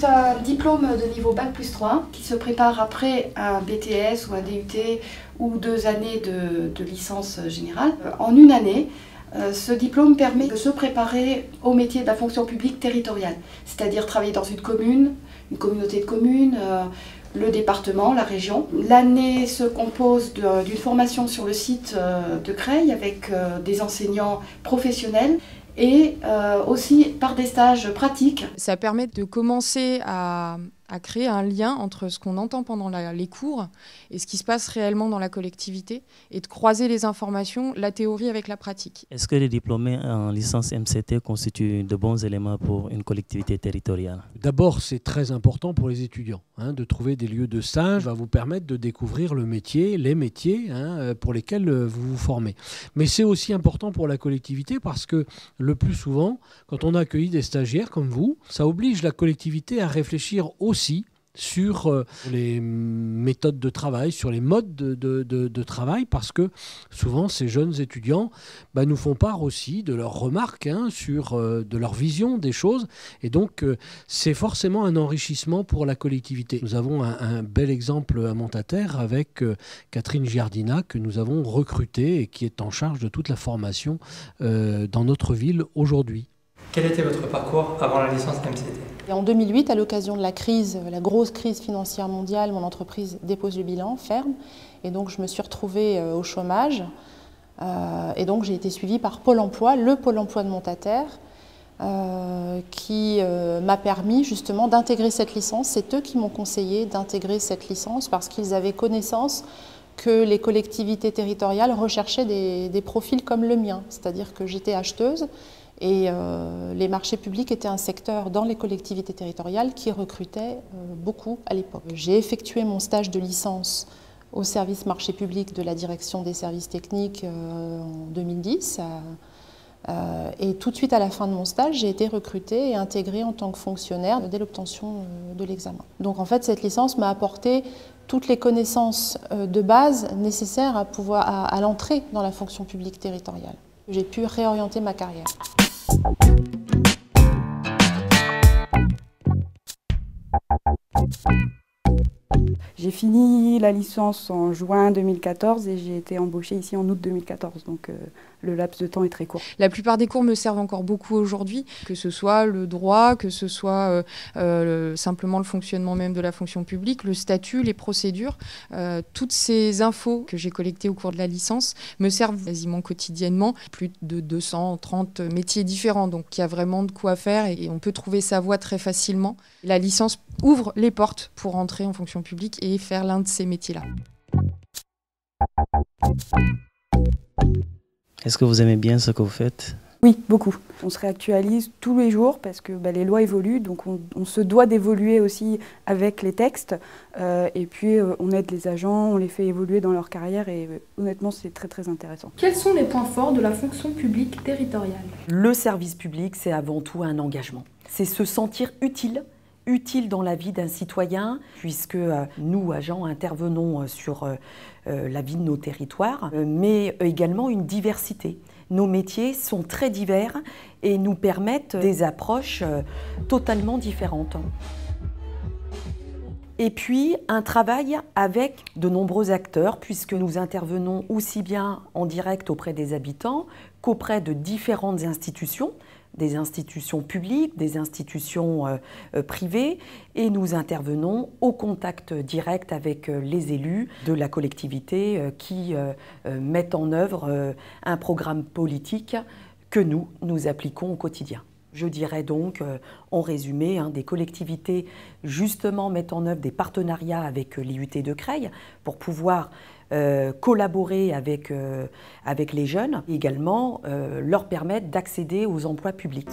C'est un diplôme de niveau Bac+3 qui se prépare après un BTS ou un DUT ou 2 années de licence générale. En une année, ce diplôme permet de se préparer au métier de la fonction publique territoriale, c'est-à-dire travailler dans une commune, une communauté de communes, le département, la région. L'année se compose d'une formation sur le site de Creil avec des enseignants professionnels et aussi par des stages pratiques. Ça permet de commencer à créer un lien entre ce qu'on entend pendant les cours et ce qui se passe réellement dans la collectivité et de croiser les informations, la théorie avec la pratique. Est-ce que les diplômés en licence MCT constituent de bons éléments pour une collectivité territoriale? D'abord, c'est très important pour les étudiants de trouver des lieux de stage. Ça va vous permettre de découvrir le métier, les métiers pour lesquels vous vous formez. Mais c'est aussi important pour la collectivité parce que le plus souvent, quand on a accueilli des stagiaires comme vous, ça oblige la collectivité à réfléchir aussi sur les méthodes de travail, sur les modes de travail, parce que souvent ces jeunes étudiants nous font part aussi de leurs remarques sur de leur vision des choses, et donc c'est forcément un enrichissement pour la collectivité. Nous avons un bel exemple à Montataire avec Catherine Giardina que nous avons recrutée et qui est en charge de toute la formation dans notre ville aujourd'hui. Quel était votre parcours avant la licence MCT ? En 2008, à l'occasion de la crise, la grosse crise financière mondiale, mon entreprise dépose le bilan, ferme. Et donc je me suis retrouvée au chômage. Et donc j'ai été suivie par Pôle emploi, le Pôle emploi de Montataire, qui m'a permis justement d'intégrer cette licence. C'est eux qui m'ont conseillé d'intégrer cette licence parce qu'ils avaient connaissance que les collectivités territoriales recherchaient des profils comme le mien. C'est-à-dire que j'étais acheteuse. Et les marchés publics étaient un secteur dans les collectivités territoriales qui recrutait beaucoup à l'époque. J'ai effectué mon stage de licence au service marché public de la direction des services techniques en 2010. Et tout de suite à la fin de mon stage, j'ai été recrutée et intégrée en tant que fonctionnaire dès l'obtention de l'examen. Donc en fait, cette licence m'a apporté toutes les connaissances de base nécessaires à l'entrée dans la fonction publique territoriale. J'ai pu réorienter ma carrière. J'ai fini la licence en juin 2014 et j'ai été embauchée ici en août 2014, donc le laps de temps est très court. La plupart des cours me servent encore beaucoup aujourd'hui, que ce soit le droit, que ce soit simplement le fonctionnement même de la fonction publique, le statut, les procédures. Toutes ces infos que j'ai collectées au cours de la licence me servent quasiment quotidiennement. Plus de 230 métiers différents, donc il y a vraiment de quoi faire et on peut trouver sa voie très facilement. La licence ouvre les portes pour entrer en fonction publique et faire l'un de ces métiers-là. Est-ce que vous aimez bien ce que vous faites? Oui, beaucoup. On se réactualise tous les jours parce que les lois évoluent, donc on se doit d'évoluer aussi avec les textes. Et puis on aide les agents, on les fait évoluer dans leur carrière et honnêtement c'est très très intéressant. Quels sont les points forts de la fonction publique territoriale? Le service public, c'est avant tout un engagement. C'est se sentir utile dans la vie d'un citoyen, puisque nous, agents, intervenons sur la vie de nos territoires, mais également une diversité. Nos métiers sont très divers et nous permettent des approches totalement différentes. Et puis, un travail avec de nombreux acteurs, puisque nous intervenons aussi bien en direct auprès des habitants qu'auprès de différentes institutions, des institutions publiques, des institutions privées, et nous intervenons au contact direct avec les élus de la collectivité qui mettent en œuvre un programme politique que nous appliquons au quotidien. Je dirais donc, en résumé, des collectivités justement mettent en œuvre des partenariats avec l'IUT de Creil pour pouvoir collaborer avec les jeunes et également leur permettre d'accéder aux emplois publics.